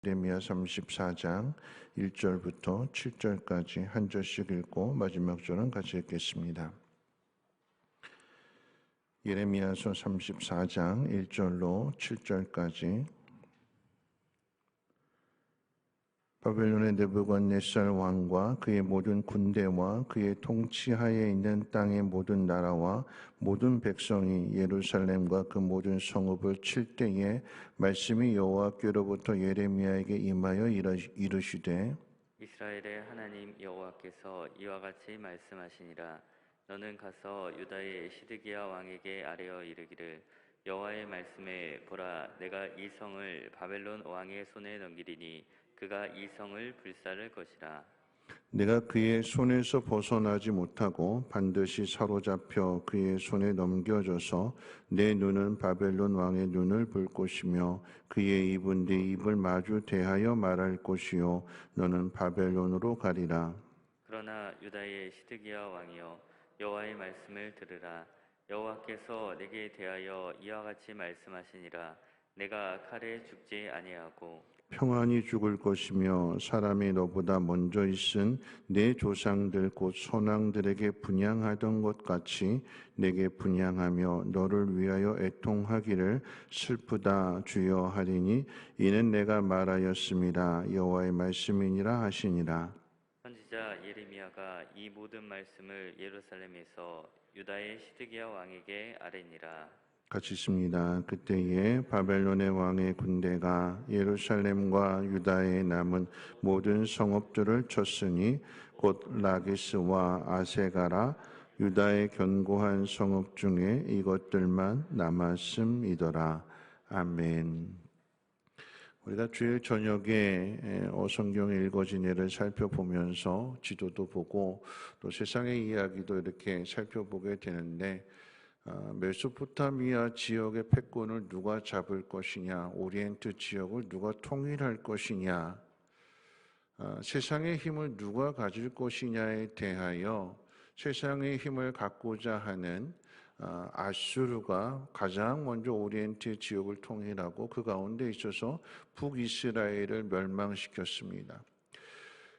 예레미야 34장 1절부터 7절까지 한 절씩 읽고 마지막 절은 같이 읽겠습니다. 예레미야서 34장 1절로 7절까지. 바벨론의 느부갓네살 왕과 그의 모든 군대와 그의 통치하에 있는 땅의 모든 나라와 모든 백성이 예루살렘과 그 모든 성읍을 칠 때에 말씀이 여호와께로부터 예레미야에게 임하여 이르시되 이스라엘의 하나님 여호와께서 이와 같이 말씀하시니라. 너는 가서 유다의 시드기야 왕에게 아뢰어 이르기를 여호와의 말씀에 보라, 내가 이 성을 바벨론 왕의 손에 넘기리니 그가 이 성을 불살을 것이라. 내가 그의 손에서 벗어나지 못하고 반드시 사로잡혀 그의 손에 넘겨져서 내 눈은 바벨론 왕의 눈을 볼 것이며 그의 입은 네 입을 마주 대하여 말할 것이요 너는 바벨론으로 가리라. 그러나 유다의 시드기야 왕이여, 여호와의 말씀을 들으라. 여호와께서 내게 대하여 이와 같이 말씀하시니라. 내가 칼에 죽지 아니하고 평안히 죽을 것이며 사람이 너보다 먼저 있은 내 조상들 곧 선왕들에게 분향하던 것 같이 내게 분향하며 너를 위하여 애통하기를 슬프다 주여 하리니 이는 내가 말하였습니다. 여호와의 말씀이니라 하시니라. 선지자 예레미야가 이 모든 말씀을 예루살렘에서 유다의 시드기야 왕에게 아뢰니라. 같이 있습니다. 그때에 바벨론의 왕의 군대가 예루살렘과 유다에 남은 모든 성읍들을 쳤으니 곧 라기스와 아세가라 유다의 견고한 성읍 중에 이것들만 남았음이더라. 아멘. 우리가 주일 저녁에 성경에 읽어진 예를 살펴보면서 지도도 보고 또 세상의 이야기도 이렇게 살펴보게 되는데 메소포타미아 지역의 패권을 누가 잡을 것이냐, 오리엔트 지역을 누가 통일할 것이냐, 세상의 힘을 누가 가질 것이냐에 대하여 세상의 힘을 갖고자 하는 아수르가 가장 먼저 오리엔트 지역을 통일하고 그 가운데 있어서 북이스라엘을 멸망시켰습니다.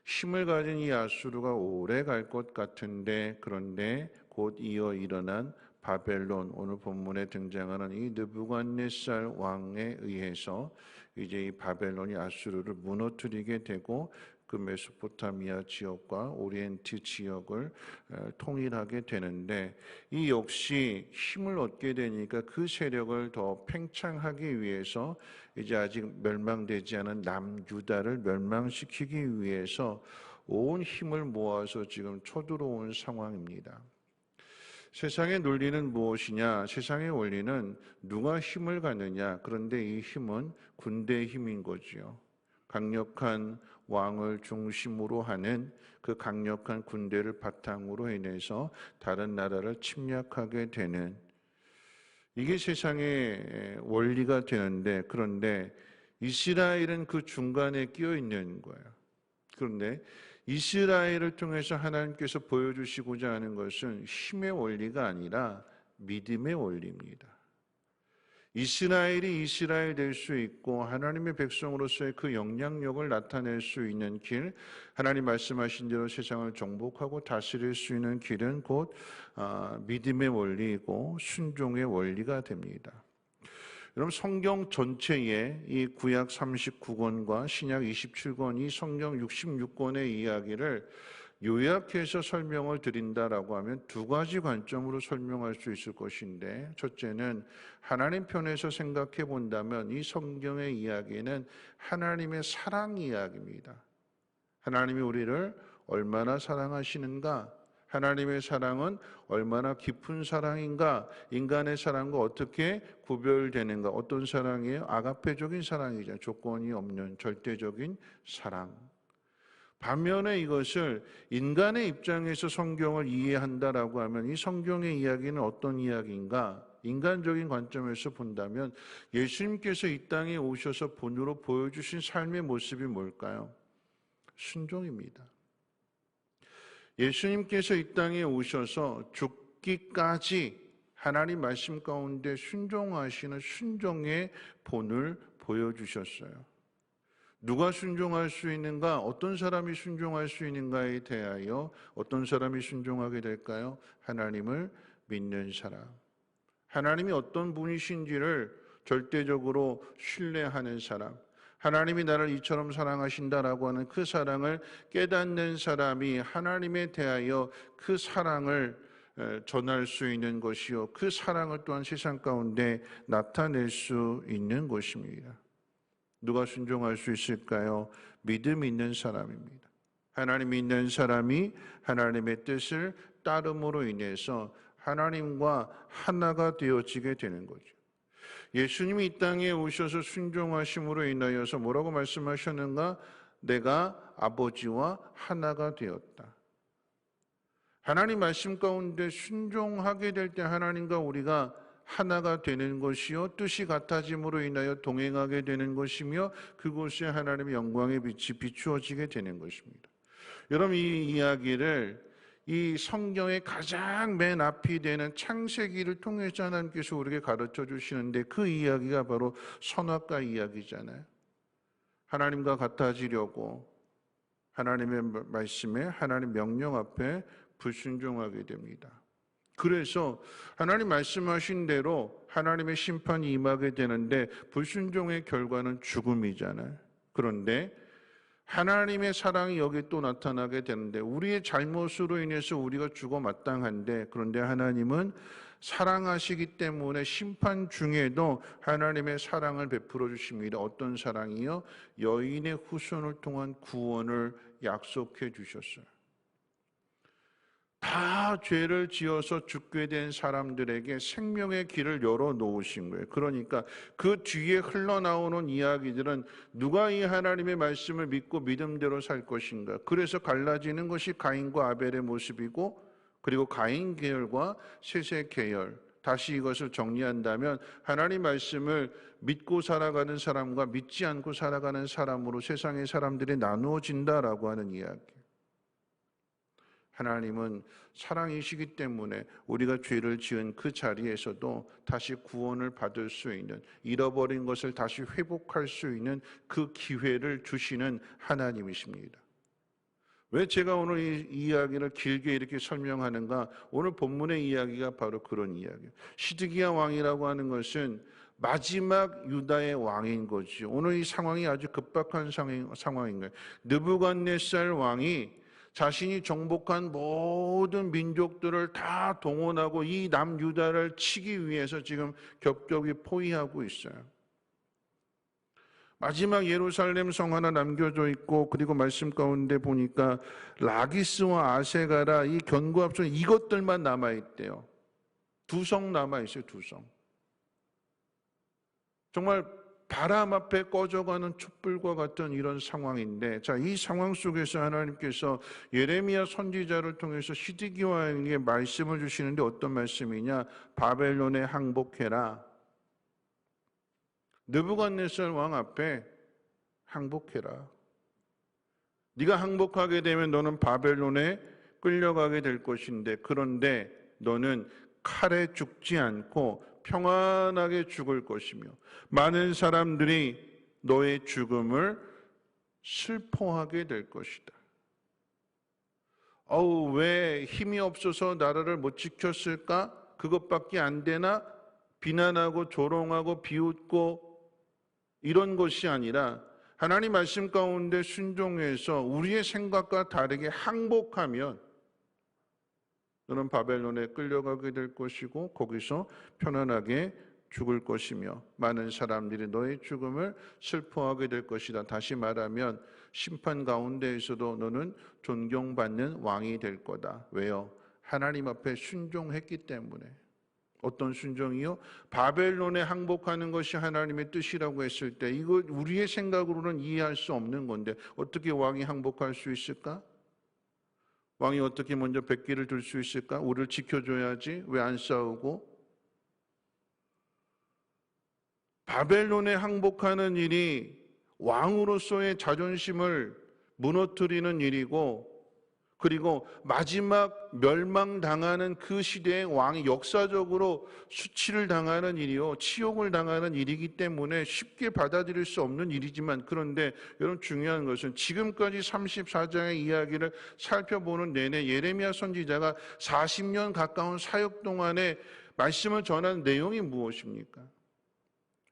힘을 가진 이 아수르가 오래 갈 것 같은데 그런데 곧 이어 일어난 바벨론, 오늘 본문에 등장하는 이 느부갓네살 왕에 의해서 이제 이 바벨론이 아수르를 무너뜨리게 되고 그 메소포타미아 지역과 오리엔트 지역을 통일하게 되는데 이 역시 힘을 얻게 되니까 그 세력을 더 팽창하기 위해서 이제 아직 멸망되지 않은 남유다를 멸망시키기 위해서 온 힘을 모아서 지금 쳐들어온 상황입니다. 세상의 논리는 무엇이냐? 세상의 원리는 누가 힘을 갖느냐? 그런데 이 힘은 군대의 힘인 거지요. 강력한 왕을 중심으로 하는 그 강력한 군대를 바탕으로 인해서 다른 나라를 침략하게 되는 이게 세상의 원리가 되는데 그런데 이스라엘은 그 중간에 끼어 있는 거예요. 그런데 이스라엘을 통해서 하나님께서 보여주시고자 하는 것은 힘의 원리가 아니라 믿음의 원리입니다. 이스라엘이 이스라엘 될 수 있고 하나님의 백성으로서의 그 영향력을 나타낼 수 있는 길, 하나님 말씀하신 대로 세상을 정복하고 다스릴 수 있는 길은 곧 믿음의 원리이고 순종의 원리가 됩니다. 여러분 성경 전체에 이 구약 39권과 신약 27권, 이 성경 66권의 이야기를 요약해서 설명을 드린다라고 하면 두 가지 관점으로 설명할 수 있을 것인데 첫째는 하나님 편에서 생각해 본다면 이 성경의 이야기는 하나님의 사랑 이야기입니다. 하나님이 우리를 얼마나 사랑하시는가? 하나님의 사랑은 얼마나 깊은 사랑인가? 인간의 사랑과 어떻게 구별되는가? 어떤 사랑이에요? 아가페적인 사랑이죠. 조건이 없는 절대적인 사랑. 반면에 이것을 인간의 입장에서 성경을 이해한다라고 하면 이 성경의 이야기는 어떤 이야기인가? 인간적인 관점에서 본다면 예수님께서 이 땅에 오셔서 본으로 보여주신 삶의 모습이 뭘까요? 순종입니다. 예수님께서 이 땅에 오셔서 죽기까지 하나님 말씀 가운데 순종하시는 순종의 본을 보여주셨어요. 누가 순종할 수 있는가? 어떤 사람이 순종할 수 있는가에 대하여 어떤 사람이 순종하게 될까요? 하나님을 믿는 사람. 하나님이 어떤 분이신지를 절대적으로 신뢰하는 사람. 하나님이 나를 이처럼 사랑하신다라고 하는 그 사랑을 깨닫는 사람이 하나님에 대하여 그 사랑을 전할 수 있는 것이요. 그 사랑을 또한 세상 가운데 나타낼 수 있는 것입니다. 누가 순종할 수 있을까요? 믿음 있는 사람입니다. 하나님 믿는 사람이 하나님의 뜻을 따름으로 인해서 하나님과 하나가 되어지게 되는 거죠. 예수님이 이 땅에 오셔서 순종하심으로 인하여서 뭐라고 말씀하셨는가? 내가 아버지와 하나가 되었다. 하나님 말씀 가운데 순종하게 될 때 하나님과 우리가 하나가 되는 것이요 뜻이 같아짐으로 인하여 동행하게 되는 것이며 그곳에 하나님의 영광의 빛이 비추어지게 되는 것입니다. 여러분 이 이야기를 이 성경의 가장 맨 앞이 되는 창세기를 통해서 하나님께서 우리에게 가르쳐 주시는데 그 이야기가 바로 선악과 이야기잖아요. 하나님과 같아지려고 하나님의 말씀에 하나님 명령 앞에 불순종하게 됩니다. 그래서 하나님 말씀하신 대로 하나님의 심판이 임하게 되는데 불순종의 결과는 죽음이잖아요. 그런데 하나님의 사랑이 여기 또 나타나게 되는데 우리의 잘못으로 인해서 우리가 죽어 마땅한데 그런데 하나님은 사랑하시기 때문에 심판 중에도 하나님의 사랑을 베풀어 주십니다. 어떤 사랑이요? 여인의 후손을 통한 구원을 약속해 주셨어요. 다 죄를 지어서 죽게 된 사람들에게 생명의 길을 열어놓으신 거예요. 그러니까 그 뒤에 흘러나오는 이야기들은 누가 이 하나님의 말씀을 믿고 믿음대로 살 것인가. 그래서 갈라지는 것이 가인과 아벨의 모습이고 그리고 가인 계열과 셋의 계열. 다시 이것을 정리한다면 하나님 말씀을 믿고 살아가는 사람과 믿지 않고 살아가는 사람으로 세상의 사람들이 나누어진다라고 하는 이야기. 하나님은 사랑이시기 때문에 우리가 죄를 지은 그 자리에서도 다시 구원을 받을 수 있는, 잃어버린 것을 다시 회복할 수 있는 그 기회를 주시는 하나님이십니다. 왜 제가 오늘 이 이야기를 길게 이렇게 설명하는가? 오늘 본문의 이야기가 바로 그런 이야기예요. 시드기야 왕이라고 하는 것은 마지막 유다의 왕인 거죠. 오늘 이 상황이 아주 급박한 상황인 거예요. 느부갓네살 왕이 자신이 정복한 모든 민족들을 다 동원하고 이 남유다를 치기 위해서 지금 격격히 포위하고 있어요. 마지막 예루살렘 성 하나 남겨져 있고 그리고 말씀 가운데 보니까 라기스와 아세가라 이 견고합성 이것들만 남아있대요. 2성 남아있어요. 2성. 정말 바람 앞에 꺼져가는 촛불과 같은 이런 상황인데, 자, 이 상황 속에서 하나님께서 예레미야 선지자를 통해서 시드기야에게 말씀을 주시는데 어떤 말씀이냐? 바벨론에 항복해라. 느부갓네살 왕 앞에 항복해라. 네가 항복하게 되면 너는 바벨론에 끌려가게 될 것인데, 그런데 너는 칼에 죽지 않고 평안하게 죽을 것이며 많은 사람들이 너의 죽음을 슬퍼하게 될 것이다. 왜 힘이 없어서 나라를 못 지켰을까? 그것밖에 안 되나? 비난하고 조롱하고 비웃고 이런 것이 아니라 하나님 말씀 가운데 순종해서 우리의 생각과 다르게 항복하면 너는 바벨론에 끌려가게 될 것이고 거기서 편안하게 죽을 것이며 많은 사람들이 너의 죽음을 슬퍼하게 될 것이다. 다시 말하면 심판 가운데에서도 너는 존경받는 왕이 될 거다. 왜요? 하나님 앞에 순종했기 때문에. 어떤 순종이요? 바벨론에 항복하는 것이 하나님의 뜻이라고 했을 때 이거 우리의 생각으로는 이해할 수 없는 건데 어떻게 왕이 항복할 수 있을까? 왕이 어떻게 먼저 백기를 들 수 있을까? 우리를 지켜줘야지. 왜 안 싸우고? 바벨론에 항복하는 일이 왕으로서의 자존심을 무너뜨리는 일이고 그리고 마지막 멸망당하는 그 시대의 왕이 역사적으로 수치를 당하는 일이요, 치욕을 당하는 일이기 때문에 쉽게 받아들일 수 없는 일이지만, 그런데 여러분 중요한 것은 지금까지 34장의 이야기를 살펴보는 내내 예레미야 선지자가 40년 가까운 사역 동안에 말씀을 전한 내용이 무엇입니까?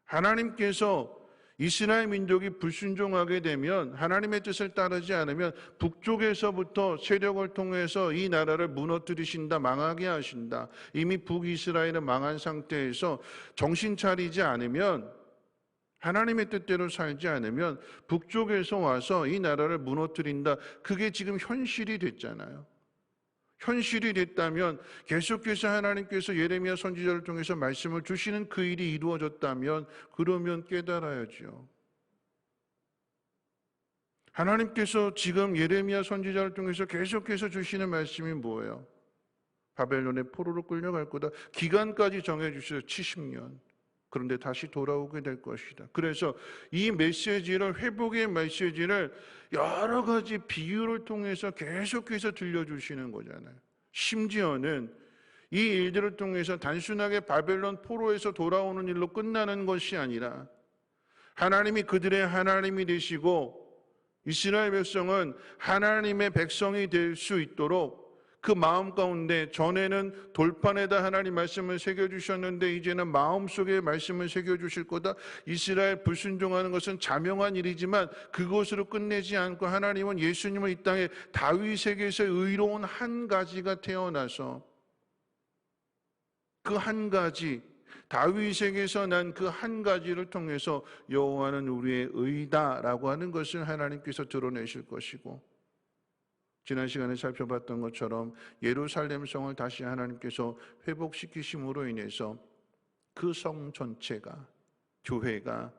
하나님께서 이스라엘 민족이 불순종하게 되면, 하나님의 뜻을 따르지 않으면 북쪽에서부터 세력을 통해서 이 나라를 무너뜨리신다, 망하게 하신다. 이미 북이스라엘은 망한 상태에서 정신 차리지 않으면, 하나님의 뜻대로 살지 않으면 북쪽에서 와서 이 나라를 무너뜨린다. 그게 지금 현실이 됐잖아요. 현실이 됐다면, 계속해서 하나님께서 예레미야 선지자를 통해서 말씀을 주시는 그 일이 이루어졌다면, 그러면 깨달아야죠. 하나님께서 지금 예레미야 선지자를 통해서 계속해서 주시는 말씀이 뭐예요? 바벨론의 포로로 끌려갈 거다. 기간까지 정해주셔서 70년. 그런데 다시 돌아오게 될 것이다. 그래서 이 메시지를, 회복의 메시지를 여러 가지 비유를 통해서 계속해서 들려주시는 거잖아요. 심지어는 이 일들을 통해서 단순하게 바벨론 포로에서 돌아오는 일로 끝나는 것이 아니라, 하나님이 그들의 하나님이 되시고 이스라엘 백성은 하나님의 백성이 될 수 있도록 그 마음 가운데, 전에는 돌판에다 하나님 말씀을 새겨주셨는데 이제는 마음속에 말씀을 새겨주실 거다. 이스라엘 불순종하는 것은 자명한 일이지만 그것으로 끝내지 않고, 하나님은 예수님을 이 땅에 다윗에게서 의로운 한 가지가 태어나서 그 한 가지, 다윗에게서 난 그 한 가지를 통해서 여호와는 우리의 의다라고 하는 것을 하나님께서 드러내실 것이고, 지난 시간에 살펴봤던 것처럼 예루살렘 성을 다시 하나님께서 회복시키심으로 인해서 그 성 전체가, 교회가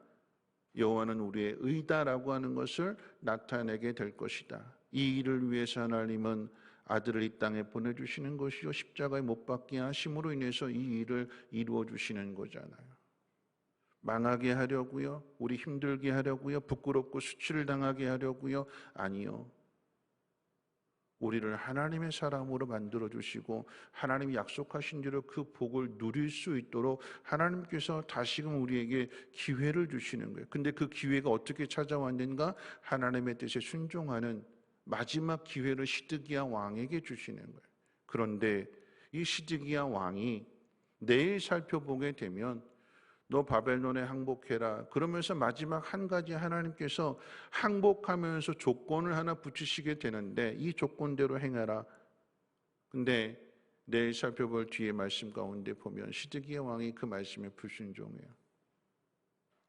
여호와는 우리의 의다라고 하는 것을 나타내게 될 것이다. 이 일을 위해서 하나님은 아들을 이 땅에 보내주시는 것이요, 십자가에 못 박게 하심으로 인해서 이 일을 이루어 주시는 거잖아요. 망하게 하려고요? 우리 힘들게 하려고요? 부끄럽고 수치를 당하게 하려고요? 아니요. 우리를 하나님의 사람으로 만들어주시고 하나님이 약속하신 대로 그 복을 누릴 수 있도록 하나님께서 다시금 우리에게 기회를 주시는 거예요. 근데 그 기회가 어떻게 찾아왔는가? 하나님의 뜻에 순종하는 마지막 기회를 시드기야 왕에게 주시는 거예요. 그런데 이 시드기야 왕이 내일 살펴보게 되면, 너 바벨론에 항복해라, 그러면서 마지막 한 가지 하나님께서 항복하면서 조건을 하나 붙이시게 되는데, 이 조건대로 행하라. 근데 내일 살펴볼 뒤에 말씀 가운데 보면 시드기야 왕이 그 말씀에 불순종해요.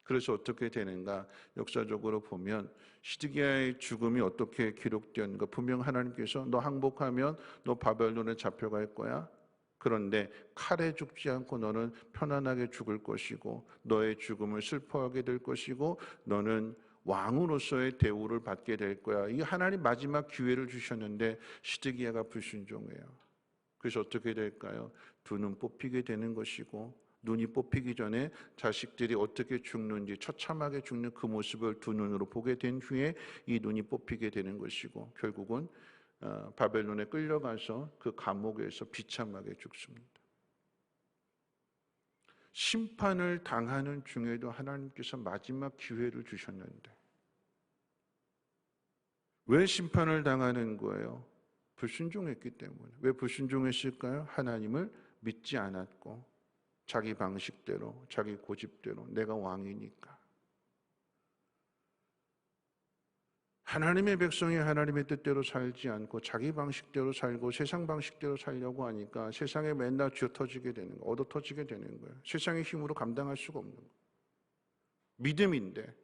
그래서 어떻게 되는가? 역사적으로 보면 시드기야의 죽음이 어떻게 기록되는가? 분명 하나님께서 너 항복하면 너 바벨론에 잡혀갈 거야. 그런데 칼에 죽지 않고 너는 편안하게 죽을 것이고, 너의 죽음을 슬퍼하게 될 것이고, 너는 왕으로서의 대우를 받게 될 거야. 이 하나님 마지막 기회를 주셨는데 시드기야가 불순종해요. 그래서 어떻게 될까요? 두 눈 뽑히게 되는 것이고, 눈이 뽑히기 전에 자식들이 어떻게 죽는지, 처참하게 죽는 그 모습을 두 눈으로 보게 된 후에 이 눈이 뽑히게 되는 것이고, 결국은 바벨론에 끌려가서 그 감옥에서 비참하게 죽습니다. 심판을 당하는 중에도 하나님께서 마지막 기회를 주셨는데, 왜 심판을 당하는 거예요? 불순종했기 때문에. 왜 불순종했을까요? 하나님을 믿지 않았고, 자기 방식대로, 자기 고집대로, 내가 왕이니까. 하나님의 백성이 하나님의 뜻대로 살지 않고 자기 방식대로 살고 세상 방식대로 살려고 하니까 세상에 맨날 쥐어터지게 되는 거예요. 얻어터지게 되는 거예요. 세상의 힘으로 감당할 수가 없는 거예요. 믿음인데,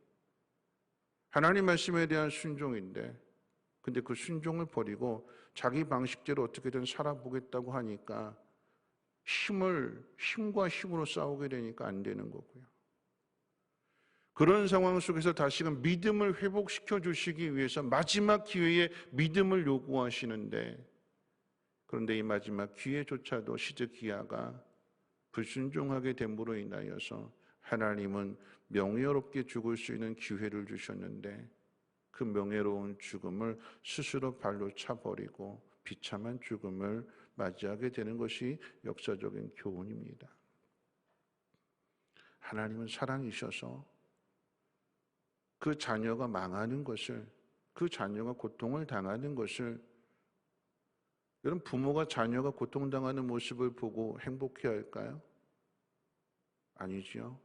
하나님 말씀에 대한 순종인데, 근데 그 순종을 버리고 자기 방식대로 어떻게든 살아보겠다고 하니까 힘과 힘으로 싸우게 되니까 안 되는 거고요. 그런 상황 속에서 다시금 믿음을 회복시켜 주시기 위해서 마지막 기회에 믿음을 요구하시는데, 그런데 이 마지막 기회조차도 시드기야가 불순종하게 됨으로 인하여서 하나님은 명예롭게 죽을 수 있는 기회를 주셨는데, 그 명예로운 죽음을 스스로 발로 차버리고 비참한 죽음을 맞이하게 되는 것이 역사적인 교훈입니다. 하나님은 사랑이셔서 그 자녀가 망하는 것을, 그 자녀가 고통을 당하는 것을, 여러분, 부모가 자녀가 고통당하는 모습을 보고 행복해 할까요? 아니지요.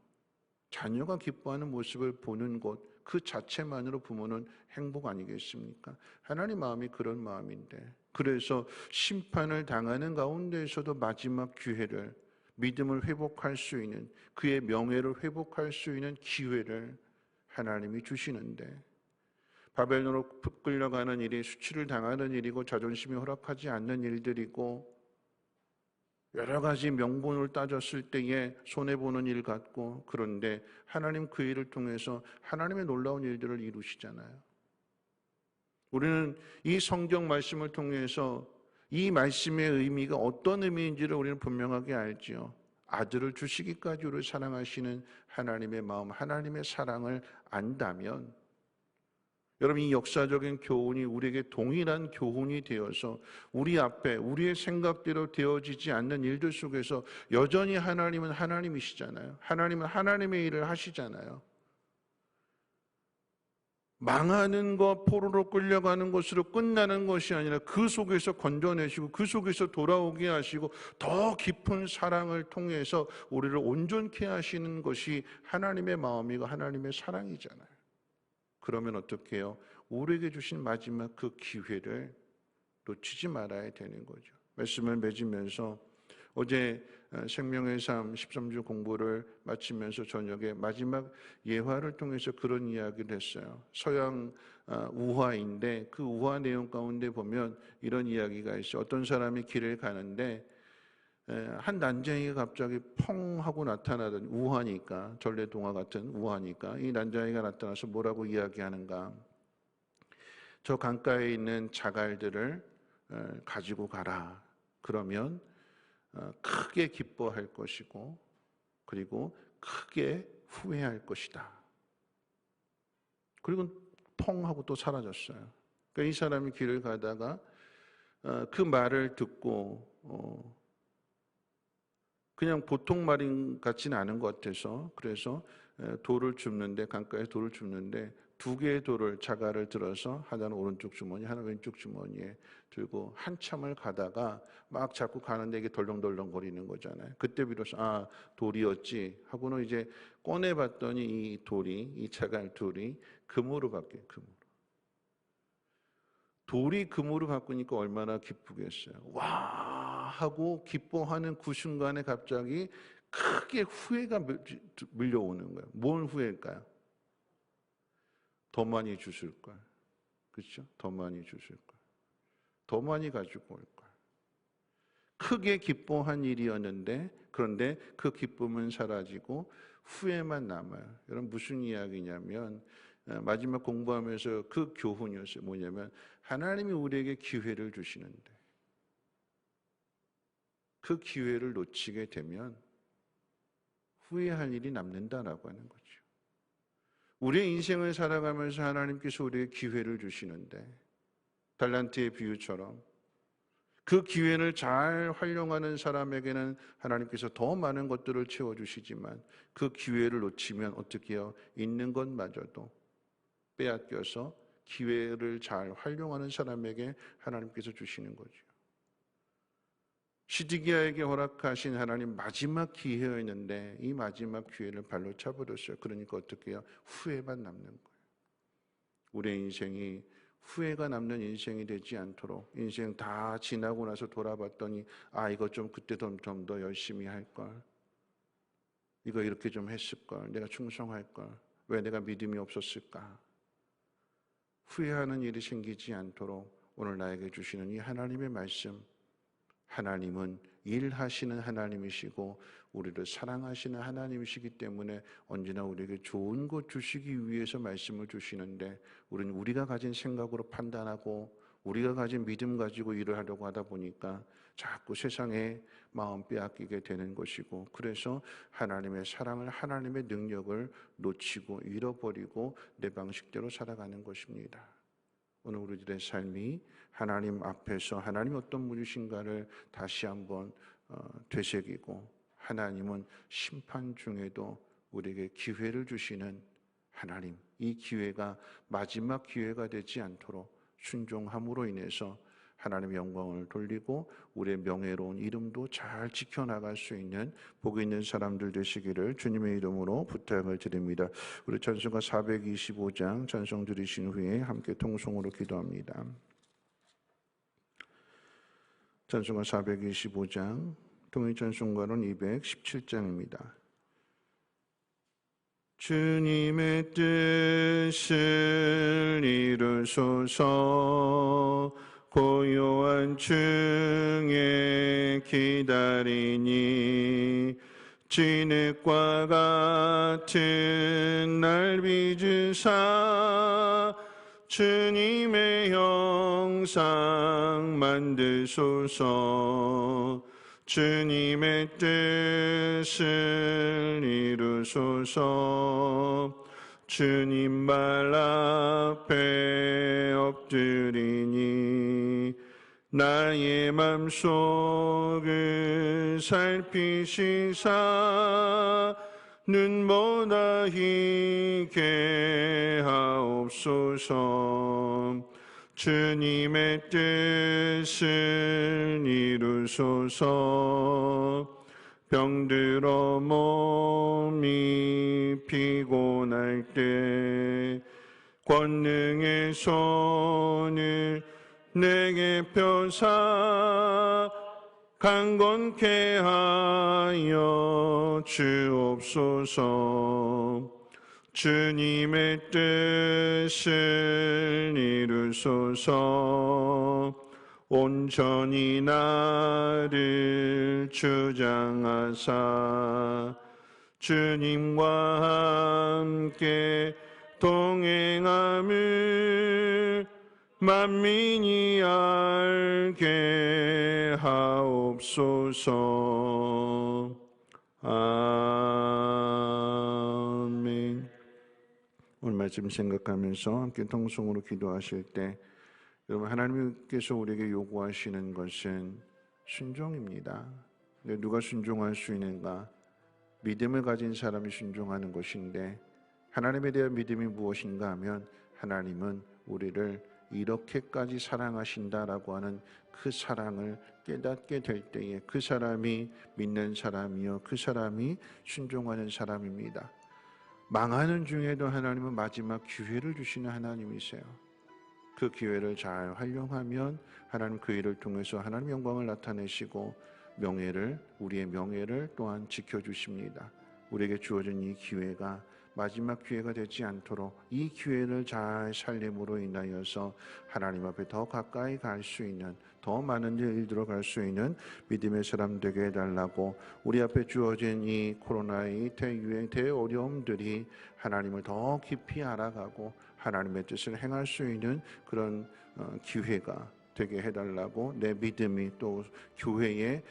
자녀가 기뻐하는 모습을 보는 것 그 자체만으로 부모는 행복 아니겠습니까? 하나님 마음이 그런 마음인데, 그래서 심판을 당하는 가운데에서도 마지막 기회를, 믿음을 회복할 수 있는, 그의 명예를 회복할 수 있는 기회를 하나님이 주시는데, 바벨론으로 끌려가는 일이 수치를 당하는 일이고 자존심이 허락하지 않는 일들이고 여러 가지 명분을 따졌을 때에 손해보는 일 같고, 그런데 하나님 그 일을 통해서 하나님의 놀라운 일들을 이루시잖아요. 우리는 이 성경 말씀을 통해서 이 말씀의 의미가 어떤 의미인지를 우리는 분명하게 알지요. 아들을 주시기까지 우리를 사랑하시는 하나님의 마음, 하나님의 사랑을 안다면, 여러분, 이 역사적인 교훈이 우리에게 동일한 교훈이 되어서 우리 앞에 우리의 생각대로 되어지지 않는 일들 속에서 여전히 하나님은 하나님이시잖아요. 하나님은 하나님의 일을 하시잖아요. 망하는 것, 포로로 끌려가는 것으로 끝나는 것이 아니라 그 속에서 건져내시고 그 속에서 돌아오게 하시고 더 깊은 사랑을 통해서 우리를 온전케 하시는 것이 하나님의 마음이고 하나님의 사랑이잖아요. 그러면 어떻게 해요? 우리에게 주신 마지막 그 기회를 놓치지 말아야 되는 거죠. 말씀을 맺으면서 어제 생명의 삶 13주 공부를 마치면서 저녁에 마지막 예화를 통해서 그런 이야기를 했어요. 서양 우화인데 그 우화 내용 가운데 보면 이런 이야기가 있어요. 어떤 사람이 길을 가는데 한 난쟁이가 갑자기 펑 하고 나타나더니, 우화니까, 전래동화 같은 우화니까 이 난쟁이가 나타나서 뭐라고 이야기하는가? 저 강가에 있는 자갈들을 가지고 가라. 그러면 크게 기뻐할 것이고 그리고 크게 후회할 것이다. 그리고 펑 하고 또 사라졌어요. 그러니까 이 사람이 길을 가다가 그 말을 듣고 그냥 보통 말인 같지는 않은 것 같아서, 그래서 돌을 줍는데, 강가에 돌을 줍는데 두 개의 돌을, 자갈을 들어서 하나는 오른쪽 주머니, 하나 왼쪽 주머니에 들고 한참을 가다가 막 자꾸 가는데 이게 덜렁덜렁 거리는 거잖아요. 그때 비로소 돌이었지 하고는 이제 꺼내봤더니 이 돌이, 이 자갈 돌이 금으로 바뀌어요. 금으로. 돌이 금으로 바꾸니까 얼마나 기쁘겠어요. 와 하고 기뻐하는 그 순간에 갑자기 크게 후회가 밀려오는 거예요. 뭔 후회일까요? 더 많이 주실 걸. 그렇죠? 더 많이 주실 걸. 더 많이 가지고 올 걸. 크게 기뻐한 일이었는데, 그런데 그 기쁨은 사라지고 후회만 남아요. 여러분, 무슨 이야기냐면 마지막 공부하면서 그 교훈이었어요. 뭐냐면 하나님이 우리에게 기회를 주시는데 그 기회를 놓치게 되면 후회할 일이 남는다라고 하는 거죠. 우리의 인생을 살아가면서 하나님께서 우리에게 기회를 주시는데, 달란트의 비유처럼 그 기회를 잘 활용하는 사람에게는 하나님께서 더 많은 것들을 채워주시지만 그 기회를 놓치면 어떻게 해요? 있는 것마저도 빼앗겨서 기회를 잘 활용하는 사람에게 하나님께서 주시는 거죠. 시드기야에게 허락하신 하나님 마지막 기회였는데 이 마지막 기회를 발로 차버렸어요. 그러니까 어떻게 해요? 후회만 남는 거예요. 우리의 인생이 후회가 남는 인생이 되지 않도록, 인생 다 지나고 나서 돌아봤더니 이거 좀 그때 좀 더 열심히 할걸, 이거 이렇게 좀 했을걸, 내가 충성할걸, 왜 내가 믿음이 없었을까, 후회하는 일이 생기지 않도록 오늘 나에게 주시는 이 하나님의 말씀, 하나님은 일하시는 하나님이시고 우리를 사랑하시는 하나님이시기 때문에 언제나 우리에게 좋은 것 주시기 위해서 말씀을 주시는데, 우리는 우리가 가진 생각으로 판단하고 우리가 가진 믿음 가지고 일을 하려고 하다 보니까 자꾸 세상에 마음 빼앗기게 되는 것이고, 그래서 하나님의 사랑을, 하나님의 능력을 놓치고 잃어버리고 내 방식대로 살아가는 것입니다. 오늘 우리들의 삶이 하나님 앞에서 하나님이 어떤 분이신가를 다시 한번 되새기고, 하나님은 심판 중에도 우리에게 기회를 주시는 하나님, 이 기회가 마지막 기회가 되지 않도록 순종함으로 인해서 하나님의 영광을 돌리고 우리의 명예로운 이름도 잘 지켜나갈 수 있는 복 있는 사람들 되시기를 주님의 이름으로 부탁을 드립니다. 우리 찬송가 425장 찬송 드리신 후에 함께 통성으로 기도합니다. 찬송가 425장, 통일 찬송가로는 217장입니다. 주님의 뜻을 이루소서. 고요한 중에 기다리니 진흙과 같은 날 빚으사 주님의 형상 만드소서. 주님의 뜻을 이루소서. 주님 말 앞에 엎드리니 나의 맘속을 살피시사 눈보다 희게 하옵소서. 주님의 뜻을 이루소서. 병들어 몸이 피곤할 때 권능의 손을 내게 펴사 강건케 하여 주옵소서. 주님의 뜻을 이루소서. 온전히 나를 주장하사 주님과 함께 동행함을 만민이 알게 하옵소서. 아멘. 오늘 말씀 생각하면서 함께 통성으로 기도하실 때, 여러분, 하나님께서 우리에게 요구하시는 것은 순종입니다. 누가 순종할 수 있는가? 믿음을 가진 사람이 순종하는 것인데, 하나님에 대한 믿음이 무엇인가 하면 하나님은 우리를 이렇게까지 사랑하신다라고 하는 그 사랑을 깨닫게 될 때에 그 사람이 믿는 사람이요, 그 사람이 순종하는 사람입니다. 망하는 중에도 하나님은 마지막 기회를 주시는 하나님이세요. 그 기회를 잘 활용하면 하나님 그 일을 통해서 하나님 영광을 나타내시고 우리의 명예를 또한 지켜주십니다. 우리에게 주어진 이 기회가 마지막 기회가 되지 않도록 이 기회를 잘 살림으로 인하여서 하나님 앞에 더 가까이 갈 수 있는, 더 많은 일들로 갈 수 있는 믿음의 사람 되게 해달라고, 우리 앞에 주어진 이 코로나의 대유행, 대어려움들이 하나님을 더 깊이 알아가고 하나님의 뜻을 행할 수 있는 그런 기회가 되게 해달라고, 내 믿음이 또 교회의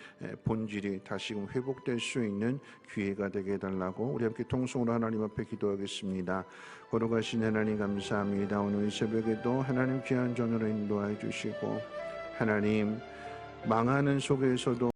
본질이 다시금 회복될 수 있는 기회가 되게 해달라고 우리 함께 통성으로 하나님 앞에 기도하겠습니다. 걸어가신 하나님 감사합니다. 오늘 이 새벽에도 하나님 귀한 전으로 인도해 주시고, 하나님 망하는 속에서도